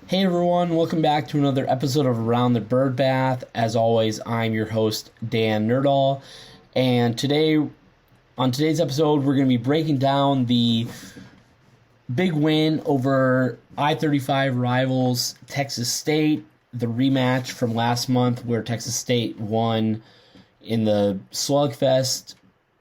Hey everyone, welcome back to another episode of Around the Bird Bath. As always, I'm your host, Dan Nerdahl. And on today's episode, we're going to be breaking down the big win over I-35 rivals Texas State, the rematch from last month where Texas State won in the slugfest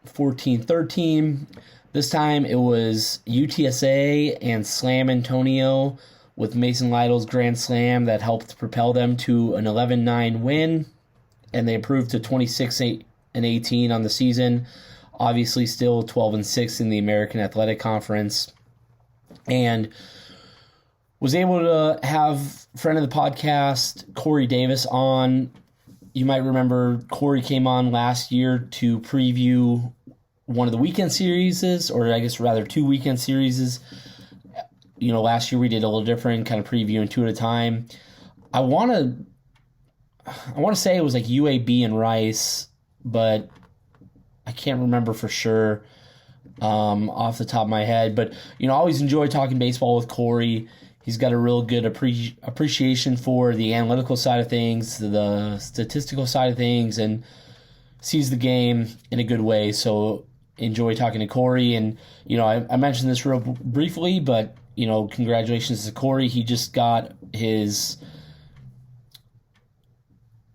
14-13. This time it was UTSA and Slam Antonio with Mason Lytle's grand slam that helped propel them to an 11-9 win, and they improved to 26-18 on the season. Obviously still 12-6 in the American Athletic Conference. And was able to have friend of the podcast, Cory Davis, on. You might remember Cory came on last year to preview one of the weekend series, or I guess rather two weekend series. You know, last year we did a little different, kind of previewing two at a time. I want to say it was like UAB and Rice, but I can't remember for sure off the top of my head. But, you know, I always enjoy talking baseball with Cory. He's got a real good appreciation for the analytical side of things, the statistical side of things, and sees the game in a good way. So enjoy talking to Cory. And, you know, I mentioned this real briefly, but, you know, congratulations to Cory. He just got his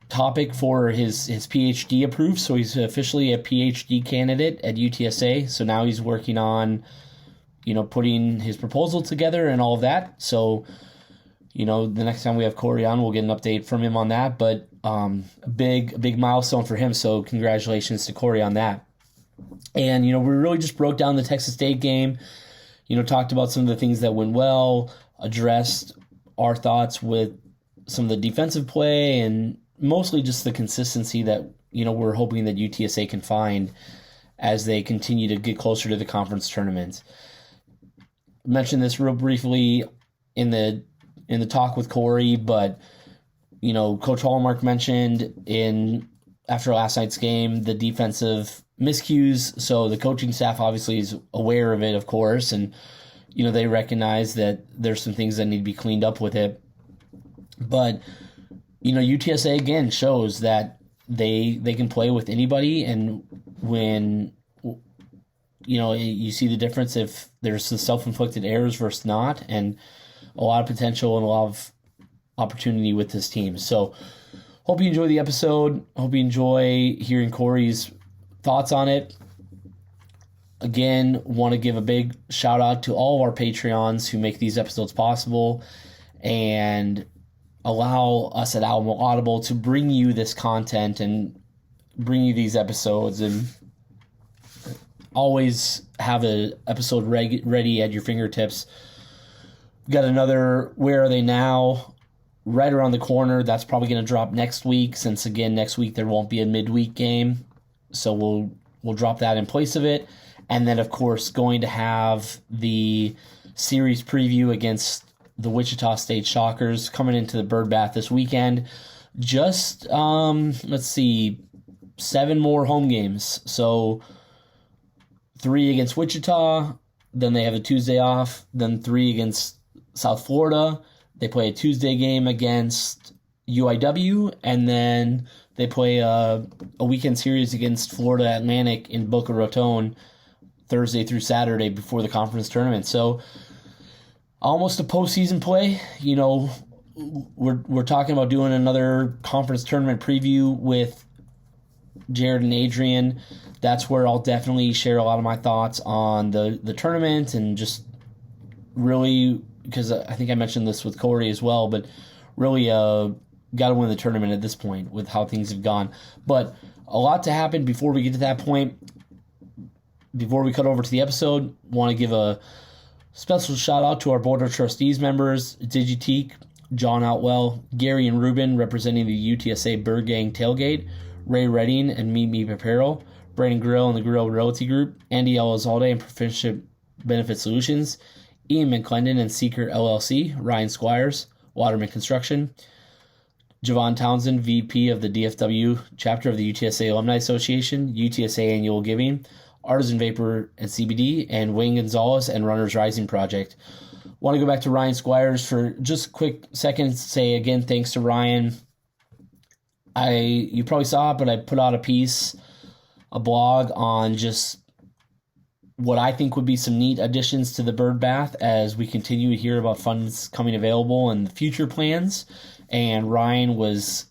topic for his PhD approved, so he's officially a PhD candidate at UTSA. So now he's working on, you know, putting his proposal together and all of that. So, you know, the next time we have Cory on, we'll get an update from him on that. But a big milestone for him, so congratulations to Cory on that. And, you know, we really just broke down the Texas State game, you know, talked about some of the things that went well, addressed our thoughts with some of the defensive play, and mostly just the consistency that, you know, we're hoping that UTSA can find as they continue to get closer to the conference tournament. I mentioned this real briefly in the talk with Cory, but, you know, Coach Hallmark mentioned after last night's game the defensive miscues. So the coaching staff obviously is aware of it, of course, and, you know, they recognize that there's some things that need to be cleaned up with it. But, you know, UTSA again shows that they can play with anybody, and when, you know, you see the difference if there's the self-inflicted errors versus not, and a lot of potential and a lot of opportunity with this team. So hope you enjoy the episode. Hope you enjoy hearing Cory's thoughts on it. Again, want to give a big shout out to all of our Patreons who make these episodes possible and allow us at Alamo Audible to bring you this content and bring you these episodes, and always have an episode ready at your fingertips. Got another Where Are They Now right around the corner. That's probably going to drop next week, since again next week there won't be a midweek game. So we'll drop that in place of it. And then, of course, going to have the series preview against the Wichita State Shockers coming into the Bird Bath this weekend. Just, 7 more home games. So 3 against Wichita, then they have a Tuesday off, then 3 against South Florida. They play a Tuesday game against UIW, and then they play a weekend series against Florida Atlantic in Boca Raton Thursday through Saturday before the conference tournament. So almost a postseason play. You know, we're talking about doing another conference tournament preview with Jared and Adrian. That's where I'll definitely share a lot of my thoughts on the tournament, and just really, because I think I mentioned this with Cory as well, but really got to win the tournament at this point with how things have gone. But a lot to happen before we get to that point. Before we cut over to the episode, want to give a special shout out to our Board of Trustees members, Digiteek, John Outwell, Gary and Ruben representing the UTSA Bird Gang Tailgate, Ray Redding and Meet Me Apparel, Brandon Grill and the Grill Realty Group, Andy Elizalde and Proficient Benefit Solutions, Ian McClendon and Seeker LLC, Ryan Squires, Waterman Construction, Javon Townsend, VP of the DFW chapter of the UTSA Alumni Association, UTSA Annual Giving, Artisan Vapor and CBD, and Wayne Gonzalez and Runners Rising Project. want to go back to Ryan Squires for just a quick second. Say again, thanks to Ryan. You probably saw it, but I put out a blog on just what I think would be some neat additions to the bird bath as we continue to hear about funds coming available and future plans. And Ryan was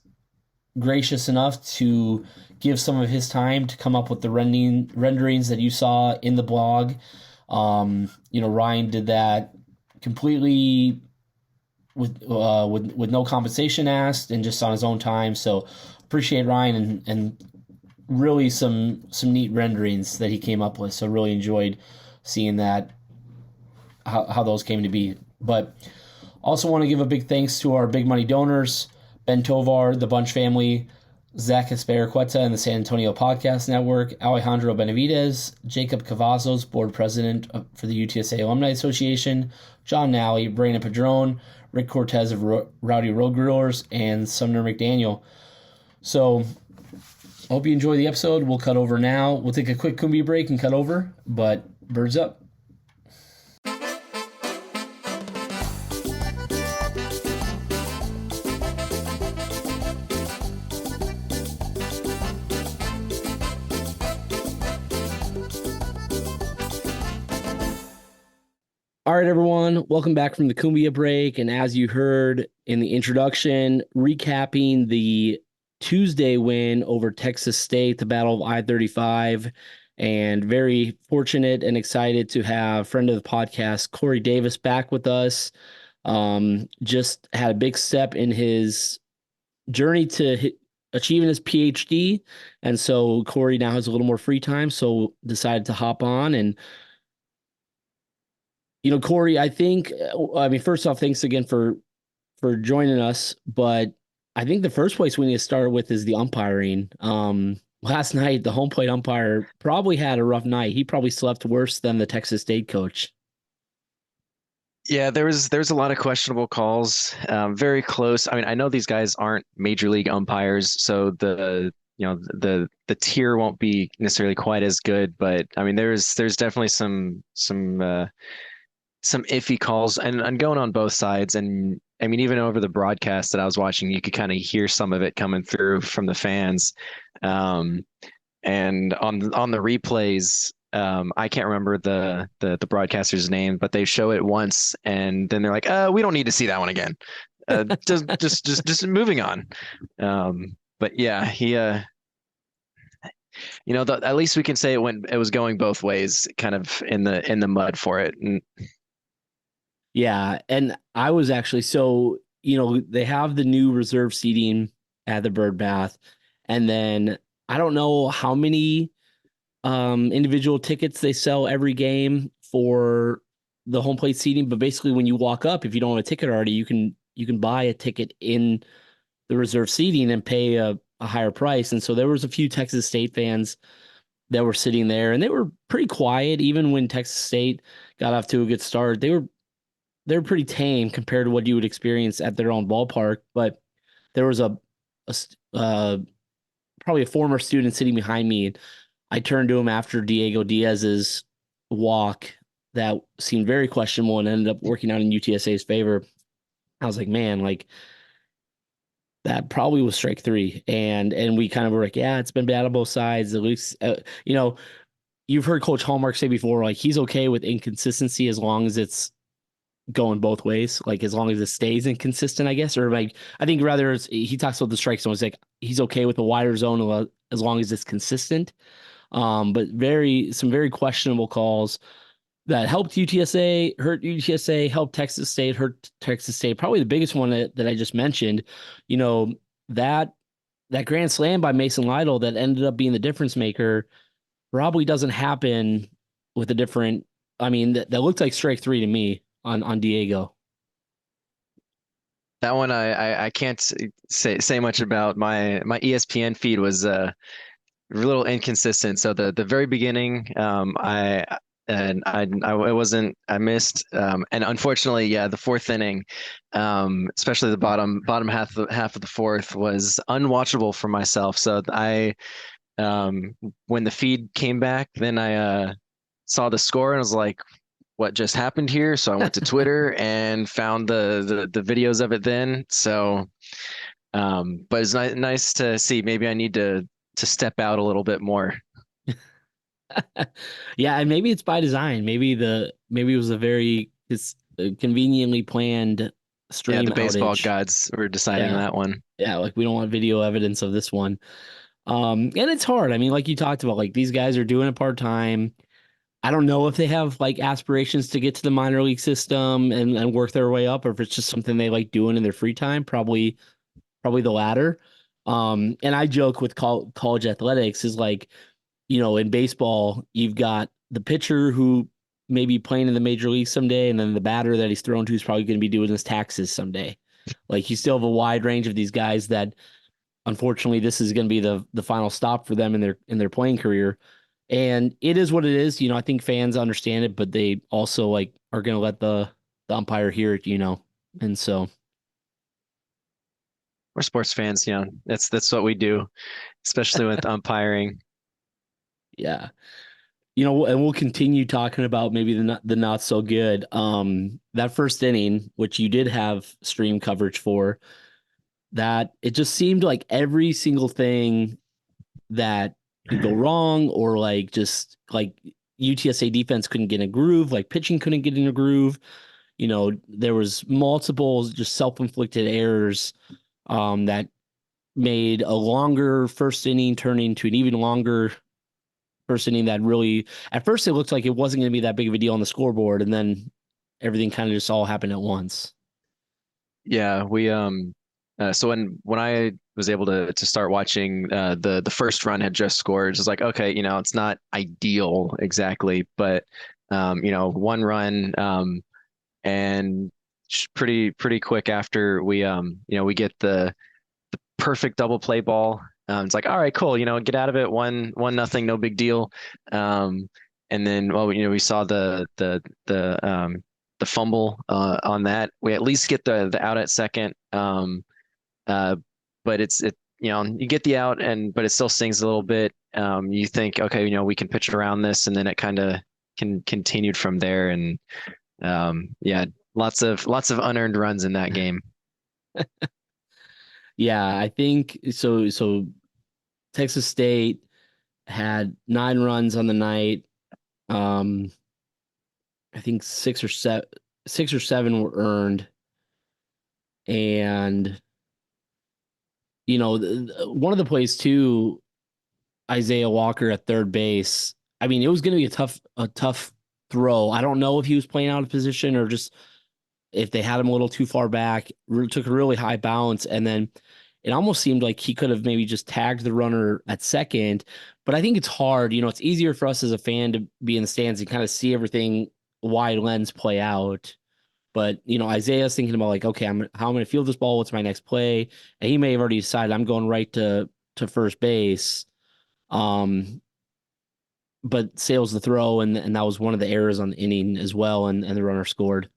gracious enough to give some of his time to come up with the renderings that you saw in the blog. Ryan did that completely with no compensation asked and just on his own time. So appreciate Ryan and really some neat renderings that he came up with. So really enjoyed seeing that, how those came to be. But also want to give a big thanks to our big money donors, Ben Tovar, the Bunch family, Zach Espericueta and the San Antonio Podcast Network, Alejandro Benavidez, Jacob Cavazos, board president for the UTSA Alumni Association, John Nally, Brandon Padron, Rick Cortez of Rowdy Road Growers, and Sumner McDaniel. So I hope you enjoy the episode. We'll cut over now. We'll take a quick Kumbia break and cut over, but birds up. All right, everyone, welcome back from the Kumbia break. And as you heard in the introduction, recapping the Tuesday win over Texas State, the Battle of I-35, and very fortunate and excited to have friend of the podcast, Cory Davis, back with us. Just had a big step in his journey to achieving his PhD. And so Cory now has a little more free time, so decided to hop on. And Cory, first off, thanks again for joining us. But I think the first place we need to start with is the umpiring. Last night, the home plate umpire probably had a rough night. He probably slept worse than the Texas State coach. Yeah, there's a lot of questionable calls. Very close. I mean, I know these guys aren't major league umpires, so the tier won't be necessarily quite as good. But I mean, there's definitely some iffy calls and going on both sides. And I mean, even over the broadcast that I was watching, you could kind of hear some of it coming through from the fans. And on the replays, I can't remember the broadcaster's name, but they show it once and then they're like, we don't need to see that one again. Just moving on. But yeah, he at least we can say it was going both ways, kind of in the mud for it. And yeah, and I was actually they have the new reserve seating at the bird bath, and then I don't know how many individual tickets they sell every game for the home plate seating, but basically when you walk up, if you don't have a ticket already, you can buy a ticket in the reserve seating and pay a higher price. And so there was a few Texas State fans that were sitting there, and they were pretty quiet even when Texas State got off to a good start. They're pretty tame compared to what you would experience at their own ballpark. But there was probably a former student sitting behind me. I turned to him after Diego Diaz's walk that seemed very questionable and ended up working out in UTSA's favor. I was like, man, like that probably was strike three. And we kind of were like, yeah, it's been bad on both sides. At least, you've heard Coach Hallmark say before, like he's okay with inconsistency as long as it's going both ways, like as long as it stays inconsistent, I guess. Or like I think rather he talks about the strike zone. It's like he's okay with the wider zone as long as it's consistent. But some very questionable calls that helped UTSA, hurt UTSA, helped Texas State, hurt Texas State. Probably the biggest one that I just mentioned, that grand slam by Mason Lytle that ended up being the difference maker probably doesn't happen with a different. I mean, that looked like strike three to me on Diego. that one I can't say much about. My ESPN feed was a little inconsistent. So the very beginning, I missed, and unfortunately, yeah, the fourth inning, especially the bottom half of the fourth was unwatchable for myself. So when the feed came back, then I saw the score and was like, what just happened here. So I went to Twitter and found the videos of it then. So, but it's nice to see. Maybe I need to step out a little bit more. Yeah, and maybe it's by design. Maybe it was a it's a conveniently planned Yeah, stream the baseball outage. gods were deciding Yeah. that one. Yeah, like we don't want video evidence of this one. And it's hard. I mean, like you talked about, like these guys are doing it part-time. I don't know if they have like aspirations to get to the minor league system and work their way up, or if it's just something they like doing in their free time. Probably the latter. And I joke with college athletics is like, in baseball, you've got the pitcher who may be playing in the major league someday, and then the batter that he's thrown to is probably going to be doing his taxes someday. Like you still have a wide range of these guys that unfortunately this is going to be the final stop for them in their playing career. And it is what it is. I think fans understand it, but they also like are going to let the umpire hear it. And so We're sports fans, that's what we do, especially with umpiring. yeah. And we'll continue talking about maybe the not so good. That first inning, which you did have stream coverage for, that it just seemed like every single thing that could go wrong, or like just like UTSA defense couldn't get in a groove, like pitching couldn't get in a groove. There was multiple just self-inflicted errors that made a longer first inning turn into an even longer first inning that really, at first it looked like it wasn't going to be that big of a deal on the scoreboard, and then everything kind of just all happened at once. Yeah, we so when I was able to start watching the first run had just scored, it's like, okay, it's not ideal exactly, but one run and pretty quick after we get the perfect double play ball. It's like, all right, cool, get out of it, 1-0, no big deal. And then, well, we saw the fumble on that. We at least get the out at second. Uh, but you get the out, but it still stings a little bit. You think, okay, we can pitch around this, and then it kind of continued from there. And yeah, lots of unearned runs in that game. Yeah, I think so. So Texas State had 9 runs on the night. Um, I think 6 or 7 were earned, and one of the plays too, Isaiah Walker at third base. I mean, it was going to be a tough throw. I don't know if he was playing out of position or just if they had him a little too far back. Took a really high bounce, and then it almost seemed like he could have maybe just tagged the runner at second. But I think it's hard. It's easier for us as a fan to be in the stands and kind of see everything wide lens play out. But Isaiah's thinking about like, okay, how I'm going to field this ball. What's my next play? And he may have already decided I'm going right to first base. Um, but sails the throw, and that was one of the errors on the inning as well, and the runner scored.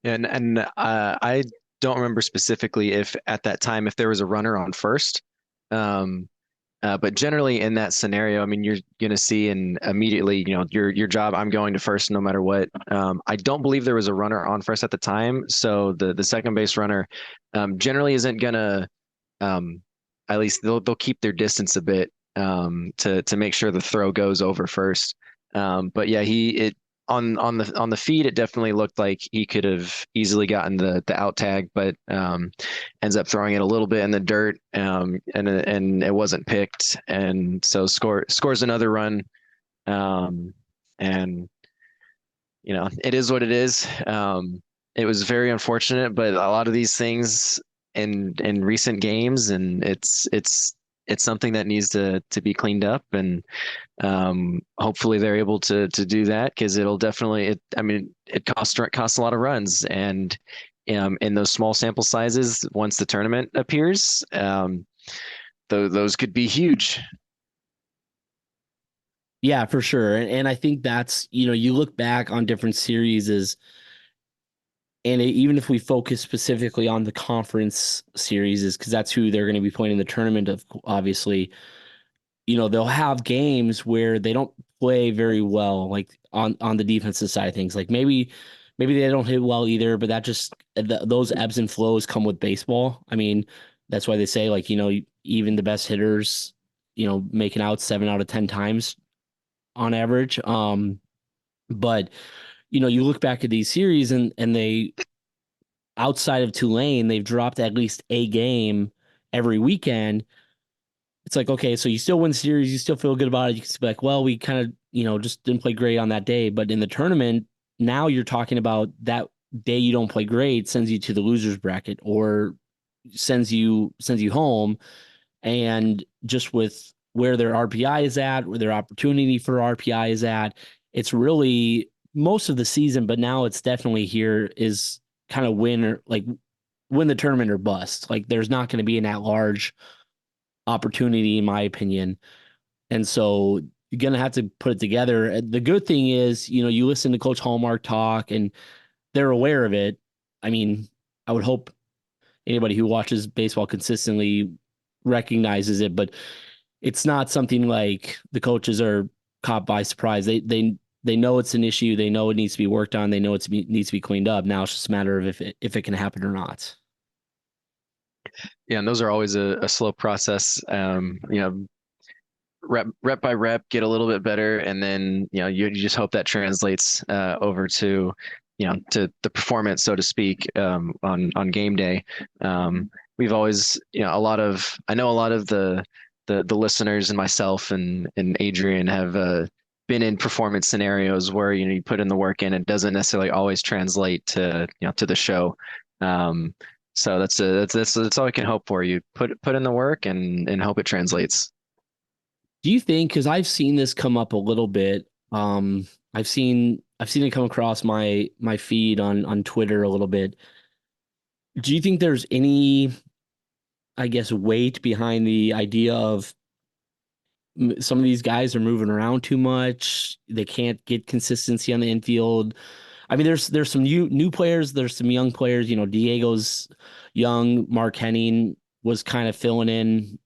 And I don't remember specifically if at that time if there was a runner on first. Um, but generally in that scenario, I mean, you're going to see and immediately, your job, I'm going to first no matter what. I don't believe there was a runner on first at the time. So the second base runner generally isn't going to, at least they'll keep their distance a bit to make sure the throw goes over first. But yeah, on the feed, it definitely looked like he could have easily gotten the out tag, but ends up throwing it a little bit in the dirt, and it wasn't picked, and so scores another run, and it is what it is. It was very unfortunate, but a lot of these things in recent games, and it's something that needs to be cleaned up, and hopefully they're able to do that, because it'll definitely I mean it costs a lot of runs, and in those small sample sizes, once the tournament appears, those could be huge. Yeah, for sure. And I think that's, you look back on different series even if we focus specifically on the conference series, because that's who they're going to be playing in the tournament of, obviously, they'll have games where they don't play very well. Like on the defensive side of things. Like maybe they don't hit well either, but that just those ebbs and flows come with baseball. I mean, that's why they say like, even the best hitters, making out 7 out of 10 times on average. But you look back at these series and they outside of Tulane, they've dropped at least a game every weekend. It's like, okay, so you still win series, you still feel good about it. You can be like, well, we kind of, just didn't play great on that day. But in the tournament, now you're talking about that day you don't play great sends you to the losers bracket or sends you home. And just with where their RPI is at, where their opportunity for RPI is at, it's really most of the season, but now it's definitely here is kind of win the tournament or bust. Like there's not going to be an at-large opportunity, in my opinion. And so you're going to have to put it together. The good thing is, you listen to Coach Hallmark talk and they're aware of it. I mean, I would hope anybody who watches baseball consistently recognizes it, but it's not something like the coaches are caught by surprise. They know it's an issue. They know it needs to be worked on. They know needs to be cleaned up. Now it's just a matter of if it can happen or not. Yeah, and those are always a slow process. Rep by rep, get a little bit better, and then you just hope that translates over to to the performance, so to speak, on game day. We've always I know a lot of the listeners and myself and Adrian have been in performance scenarios where you put in the work in, it doesn't necessarily always translate to to the show. So that's all I can hope for. You put in the work and hope it translates. Do you think, because I've seen this come up a little bit, I've seen it come across my feed on Twitter a little bit. Do you think there's any, I guess, weight behind the idea of some of these guys are moving around too much? They can't get consistency on the infield. I mean, there's some new players, there's some young players. Diego's young. Mark Henning was kind of filling in.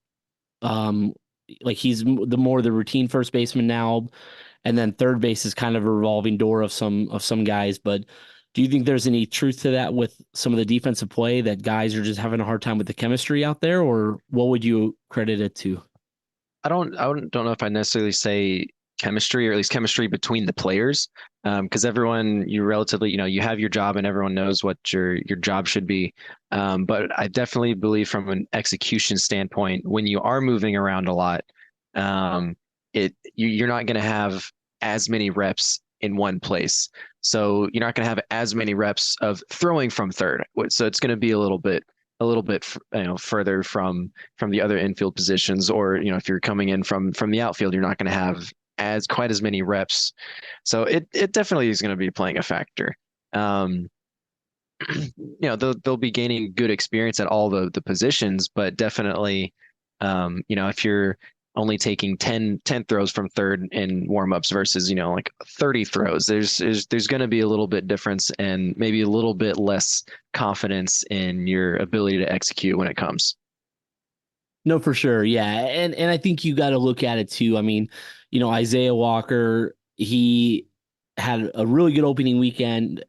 Like he's the routine first baseman now, and then third base is kind of a revolving door of some guys. But do you think there's any truth to that with some of the defensive play that guys are just having a hard time with the chemistry out there, or what would you credit it to? I don't know if I necessarily say chemistry, or at least chemistry between the players, because everyone you relatively you have your job and everyone knows what your job should be. But I definitely believe from an execution standpoint, when you are moving around a lot, you're not going to have as many reps in one place. So you're not going to have as many reps of throwing from third. So it's going to be a little bit further from the other infield positions, or if you're coming in from the outfield, you're not going to have quite as many reps. So it definitely is going to be playing a factor. They'll be gaining good experience at all the positions, but definitely if you're only taking 10 throws from third in warmups versus like 30 throws, there's going to be a little bit difference and maybe a little bit less confidence in your ability to execute when it comes. No, for sure. Yeah. And I think you got to look at it too. I mean, Isaiah Walker, he had a really good opening weekend,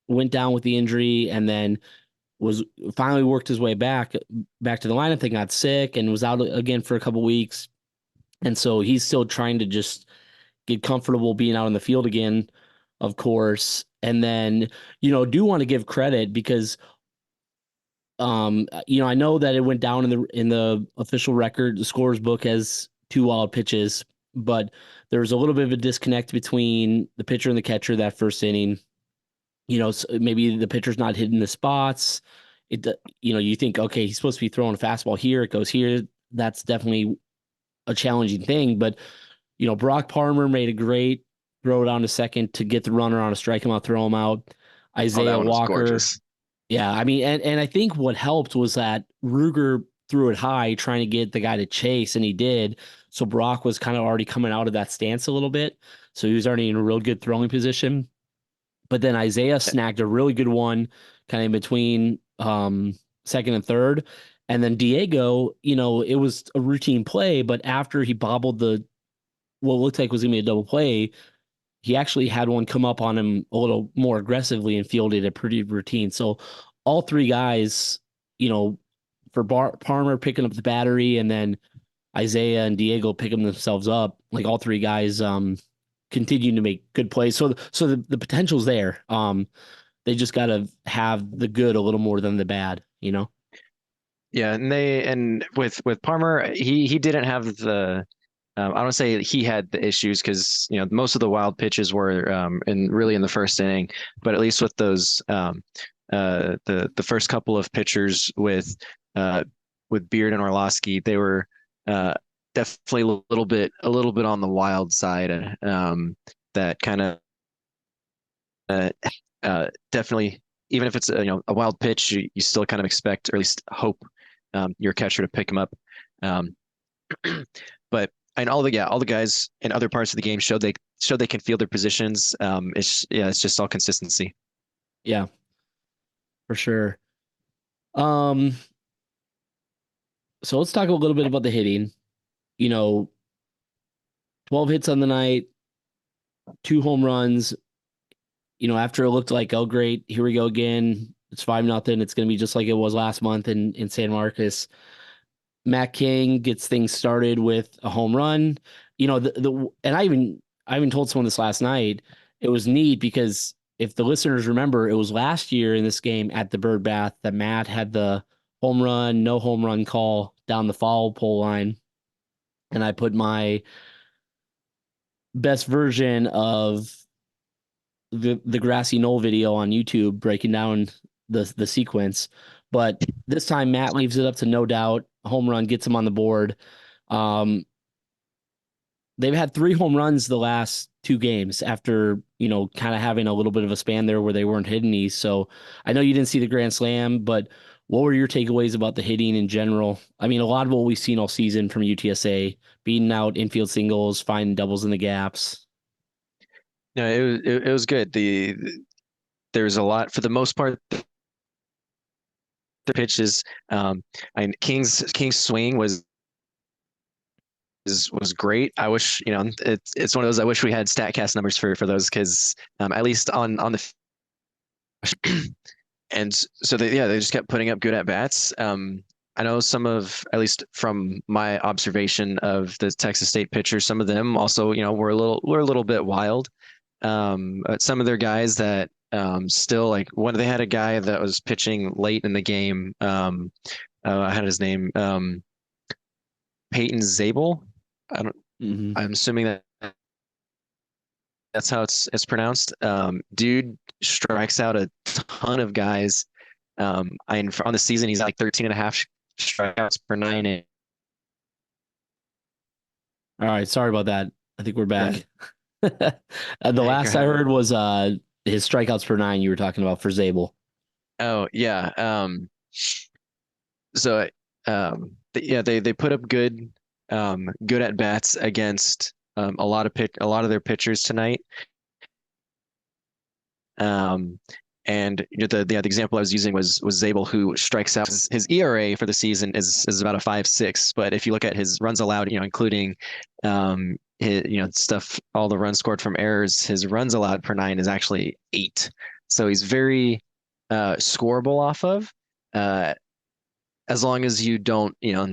went down with the injury, and then was finally worked his way back to the lineup. They got sick and was out again for a couple weeks. And so he's still trying to just get comfortable being out in the field again, of course. And then, do want to give credit because I know that it went down in the official record, the scorer's book has 2 wild pitches, but there was a little bit of a disconnect between the pitcher and the catcher that first inning. So maybe the pitcher's not hitting the spots. You think, okay, he's supposed to be throwing a fastball here, it goes here. That's definitely a challenging thing. But Brock Palmer made a great throw down to second to get the runner on a strike him out, throw him out. Oh, that Isaiah one was Walker. gorgeous. Yeah, I mean, and I think what helped was that Ruger threw it high, trying to get the guy to chase, and he did. So Brock was kind of already coming out of that stance a little bit. So he was already in a real good throwing position. But then Isaiah snagged a really good one kind of in between second and third. And then Diego, it was a routine play, but after he bobbled what looked like was going to be a double play, he actually had one come up on him a little more aggressively and fielded it pretty routine. So all three guys, you know, for Parmer picking up the battery and then Isaiah and Diego picking themselves up, like all three guys continue to make good plays. So the potential's there. They just got to have the good a little more than the bad, you know? Yeah, and with Palmer, he didn't have the I don't say he had the issues because most of the wild pitches were in the first inning, but at least with those the first couple of pitchers with Beard and Orlowski, they were definitely a little bit on the wild side. That kind of definitely, even if it's a wild pitch, you still kind of expect or at least hope your catcher to pick him up. Um, but and all the guys in other parts of the game showed they can field their positions. It's just all consistency. Yeah, for sure. Um, so let's talk a little bit about the hitting. You know, 12 hits on the night, 2 home runs. After it looked like, oh great, here we go again. It's 5-0. It's going to be just like it was last month in San Marcos. Matt King gets things started with a home run. And I even told someone this last night. It was neat because if the listeners remember, it was last year in this game at the Bird Bath that Matt had the home run, no home run call down the foul pole line. And I put my best version of the grassy knoll video on YouTube breaking down the sequence. But this time Matt leaves it up to No Doubt. Home run gets him on the board. Um, they've had 3 home runs the last 2 games after, kind of having a little bit of a span there where they weren't hitting these. So I know you didn't see the grand slam, but what were your takeaways about the hitting in general? I mean, a lot of what we've seen all season from UTSA, beating out infield singles, finding doubles in the gaps. No, it was good. There's a lot for the most part. The pitches, and King's swing was great. I wish it's one of those. I wish we had Statcast numbers for those because at least on the and so they just kept putting up good at bats. I know some of, at least from my observation of the Texas State pitchers, some of them also were a little bit wild. But some of their guys that still, like when they had a guy that was pitching late in the game. I had his name, Peyton Zabel. I don't. I'm assuming that that's how it's pronounced. Dude strikes out a ton of guys. On the season, he's like 13 and a half strikeouts per 9. All right, sorry about that. I think we're back. The Hey, last I heard was his strikeouts per 9 you were talking about for Zabel. Oh yeah. So they put up good at bats against a lot of their pitchers tonight. And the example I was using was Zabel, who strikes out. His ERA for the season is about a 5.6, but if you look at his runs allowed, including his, stuff, all the runs scored from errors, his runs allowed per 9 is actually 8. So he's very scoreable off of, as long as you don't, you're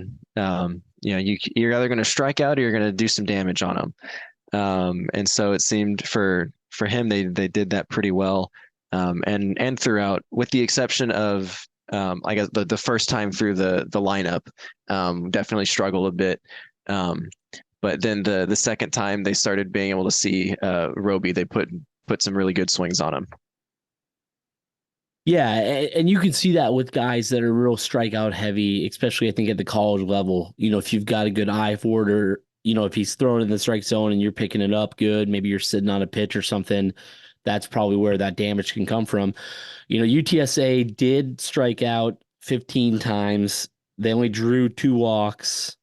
either going to strike out or you're going to do some damage on him. And so it seemed for him, they did that pretty well. And throughout, with the exception of I guess the first time through the lineup, definitely struggled a bit. But then the second time they started being able to see Roby, they put some really good swings on him. Yeah, and you can see that with guys that are real strikeout heavy, especially I think at the college level. If you've got a good eye for it, or if he's throwing in the strike zone and you're picking it up good, maybe you're sitting on a pitch or something. That's probably where that damage can come from. UTSA did strike out 15 times. They only drew 2 walks.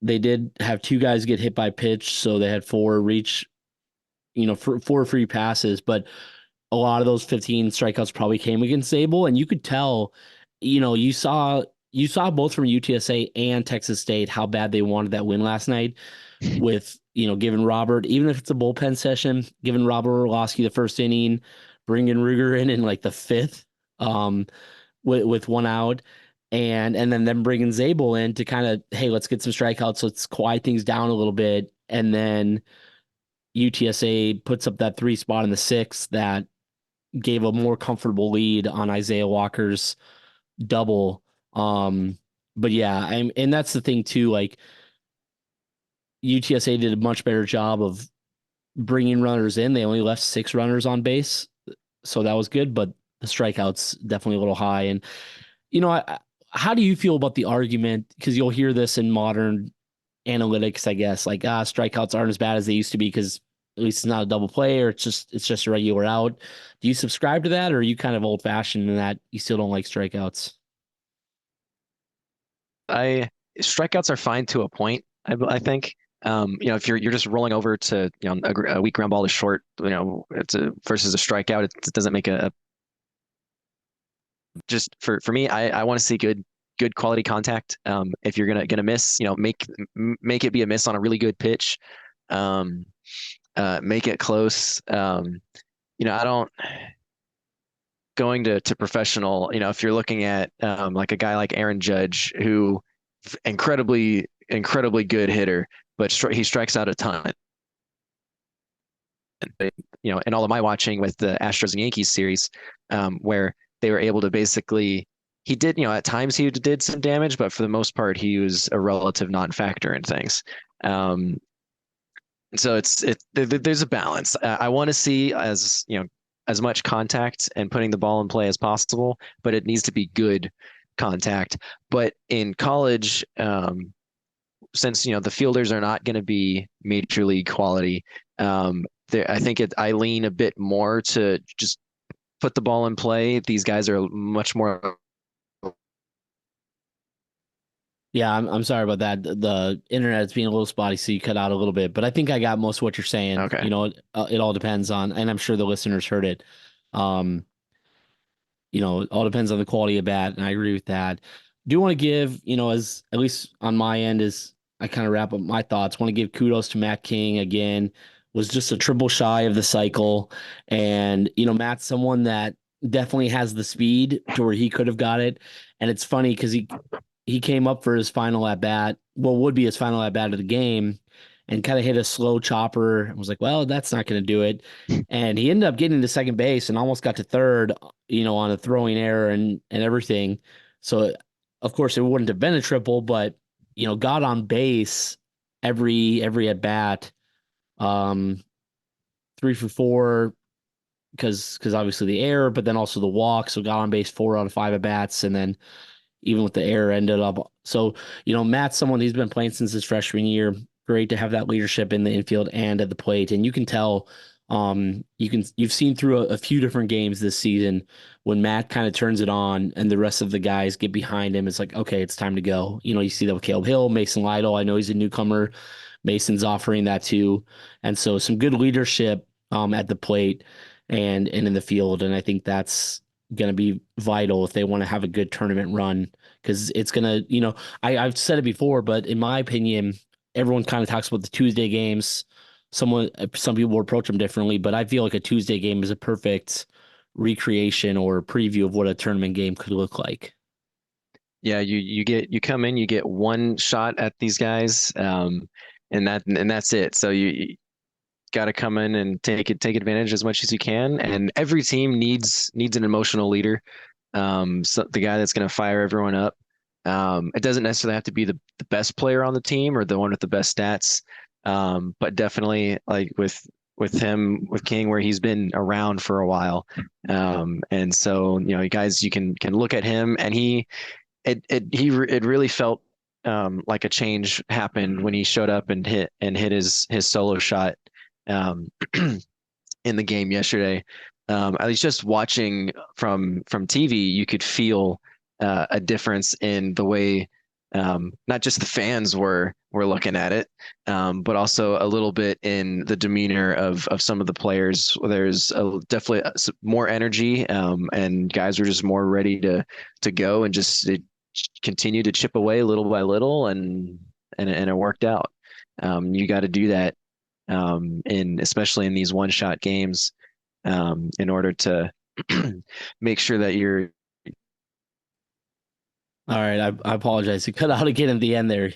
They did have 2 guys get hit by pitch, so they had 4 reach, 4 free passes. But a lot of those 15 strikeouts probably came against Zabel, and you could tell, you saw both from UTSA and Texas State how bad they wanted that win last night. with, giving Robert, even if it's a bullpen session, giving Robert Orlowski the first inning, bringing Ruger in like the fifth, um, with one out, and then them bringing Zabel in to kind of, hey, let's get some strikeouts, let's quiet things down a little bit, and then UTSA puts up that three spot in the sixth that gave a more comfortable lead on Isaiah Walker's double. But yeah, and that's the thing too. Like UTSA did a much better job of bringing runners in. They only left 6 runners on base, so that was good. But the strikeouts definitely a little high. And how do you feel about the argument? Because you'll hear this in modern analytics, I guess, like strikeouts aren't as bad as they used to be because at least it's not a double play or it's just a regular out. Do you subscribe to that, or are you kind of old fashioned in that you still don't like strikeouts? I Strikeouts are fine to a point, I think. If you're just rolling over to, a weak ground ball is short, it's versus a strikeout, it doesn't make just for me, I want to see good quality contact. If you're gonna miss, make it be a miss on a really good pitch. Um, Make it close. I don't going to professional. If you're looking at like a guy like Aaron Judge, who incredibly good hitter, but he strikes out a ton. In all of my watching with the Astros and Yankees series, where they were able to basically, he did, at times he did some damage, but for the most part, he was a relative non-factor in things. Um, so there's a balance. I want to see as much contact and putting the ball in play as possible, but it needs to be good contact. But in college, since the fielders are not going to be major league quality, I think I lean a bit more to just put the ball in play. These guys are much more. Yeah, I'm sorry about that. The internet's being a little spotty, so you cut out a little bit. But I think I got most of what you're saying. Okay. It all depends on, and I'm sure the listeners heard it. Um, it all depends on the quality of bat, and I agree with that. Do want to give, as at least on my end, as I kind of wrap up my thoughts, want to give kudos to Matt King again. Was just a triple shy of the cycle, and Matt's someone that definitely has the speed to where he could have got it. And it's funny because he came up for his final at bat, would be his final at bat of the game, and kind of hit a slow chopper. I was like, well, that's not going to do it. And he ended up getting to second base and almost got to third, on a throwing error and everything. So, of course, it wouldn't have been a triple, but got on base every at bat, 3 for 4 because obviously the error, but then also the walk. So got on base 4 out of 5 at bats, and then even with the error ended up. So, Matt's someone he's been playing since his freshman year. Great to have that leadership in the infield and at the plate. And you can tell, you've seen through a few different games this season when Matt kind of turns it on and the rest of the guys get behind him. It's like, okay, it's time to go. You see that with Caleb Hill, Mason Lytle. I know he's a newcomer. Mason's offering that too. And so some good leadership, at the plate and in the field. And I think that's going to be vital if they want to have a good tournament run, because it's going to, I've said it before, but in my opinion, everyone kind of talks about the Tuesday games. Some people approach them differently, but I feel like a Tuesday game is a perfect recreation or preview of what a tournament game could look like. Yeah, you come in, you get one shot at these guys, and that's it. So you got to come in and take advantage as much as you can. And every team needs an emotional leader, so the guy that's going to fire everyone up. It doesn't necessarily have to be the best player on the team or the one with the best stats, but definitely like with King, where he's been around for a while, and so you guys, you can look at him, and it really felt like a change happened when he showed up and hit his solo shot, um, in the game yesterday. At least just watching from TV, you could feel a difference in the way, not just the fans were looking at it, but also a little bit in the demeanor of some of the players. There's definitely more energy, and guys were just more ready to go and just continue to chip away little by little, and it worked out. You got to do that in especially in these one-shot games in order to make sure that you're. All right, I apologize. It cut out again at the end there.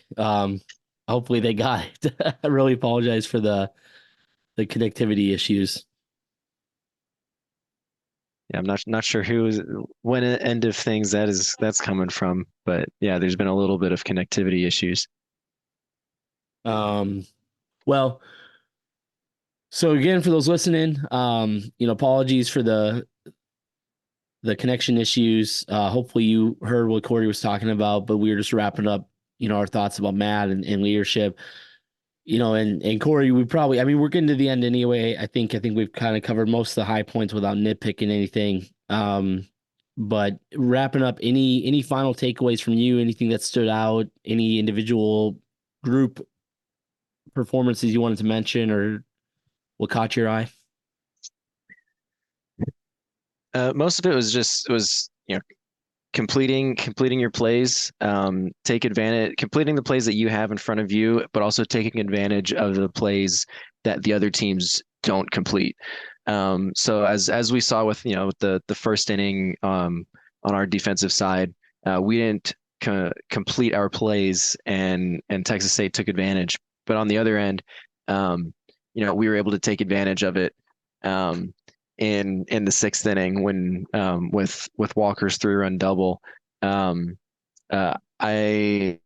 Hopefully they got it. I really apologize for the connectivity issues. Yeah, I'm not sure who is when end of things that's coming from, but yeah, there's been a little bit of connectivity issues. Um, well, so again, for those listening, apologies for the connection issues. Hopefully you heard what Cory was talking about, but we were just wrapping up, our thoughts about Matt and leadership. And Cory, we probably, I mean, we're getting to the end anyway. I think we've kind of covered most of the high points without nitpicking anything. But wrapping up, any final takeaways from you? Anything that stood out? Any individual group performances you wanted to mention, or what caught your eye? Most of it was just completing your plays, completing the plays that you have in front of you, but also taking advantage of the plays that the other teams don't complete. So as we saw with the first inning on our defensive side, we didn't complete our plays, and Texas State took advantage. But on the other end, we were able to take advantage of it. In the sixth inning when with Walker's 3-run double. I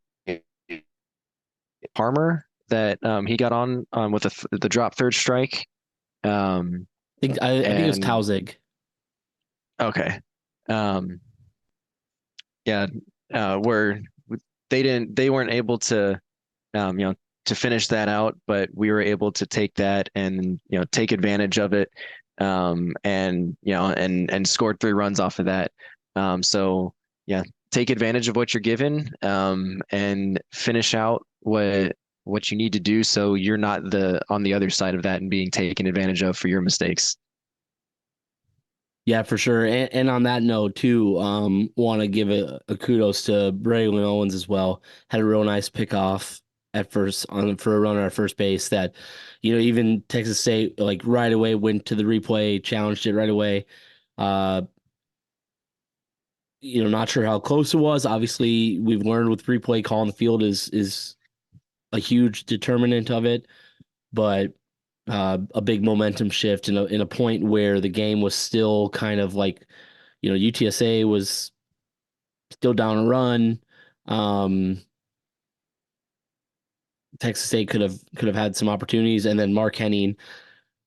Palmer that he got on with the drop third strike. I think it was And Tauzig. okay. Yeah, where they weren't able to to finish that out, but we were able to take that and take advantage of it, and scored 3 runs off of that. So yeah, take advantage of what you're given, and finish out what you need to do, so you're not on the other side of that and being taken advantage of for your mistakes. Yeah, for sure. And on that note, too, want to give a kudos to Braylon Owens as well. Had a real nice pickoff at first for a runner at first base that, even Texas State like right away went to the replay, challenged it right away. Uh, not sure how close it was. Obviously, we've learned with replay call on the field is a huge determinant of it, but a big momentum shift in a point where the game was still kind of like, UTSA was still down a run. Um, Texas State could have had some opportunities, and then Mark Henning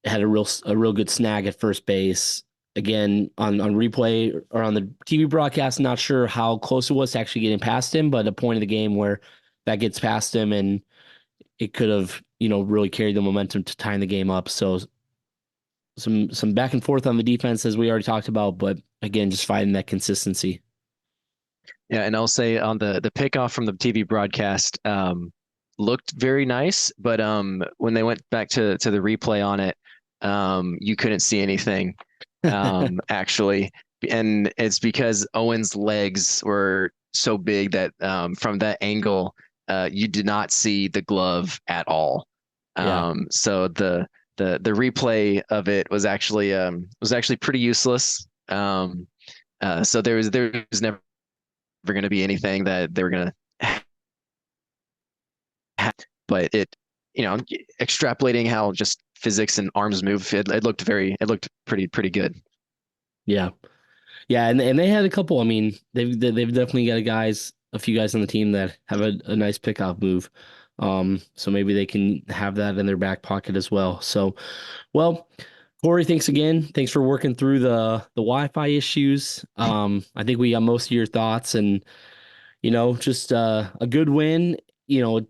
had a real good snag at first base. Again, on replay or on the TV broadcast, not sure how close it was to actually getting past him, but a point of the game where that gets past him, and it could have really carried the momentum to tying the game up. So some back and forth on the defense as we already talked about, but again, just finding that consistency. Yeah, and I'll say on the pickoff from the TV broadcast, looked very nice, but when they went back to the replay on it, you couldn't see anything, actually, and it's because Owen's legs were so big that from that angle, you did not see the glove at all. Yeah. So the replay of it was actually pretty useless. So there was never going to be anything that they were going to have, but extrapolating how just physics and arms move, it looked pretty good. Yeah. Yeah, and they had a couple. I mean, they've definitely got a few guys on the team that have a nice pickoff move. So maybe they can have that in their back pocket as well. So, well, Cory, thanks again. Thanks for working through the Wi-Fi issues. I think we got most of your thoughts, and just a good win. It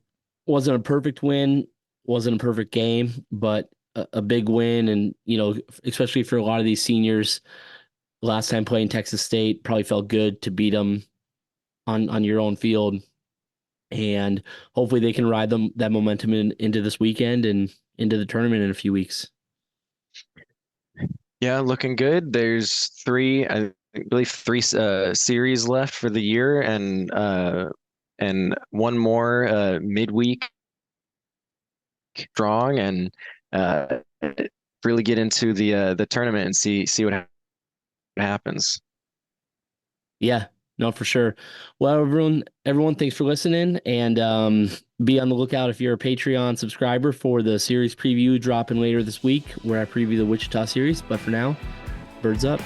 wasn't a perfect win, wasn't a perfect game, but a big win, and especially for a lot of these seniors last time playing Texas State, probably felt good to beat them on your own field, and hopefully they can ride that momentum into this weekend and into the tournament in a few weeks. Yeah, looking good. There's I believe three series left for the year, and one more midweek strong and really get into the tournament and see what happens. Yeah, no, for sure. Well, everyone, thanks for listening, and be on the lookout if you're a Patreon subscriber for the series preview dropping later this week, where I preview the Wichita series. But for now, birds up.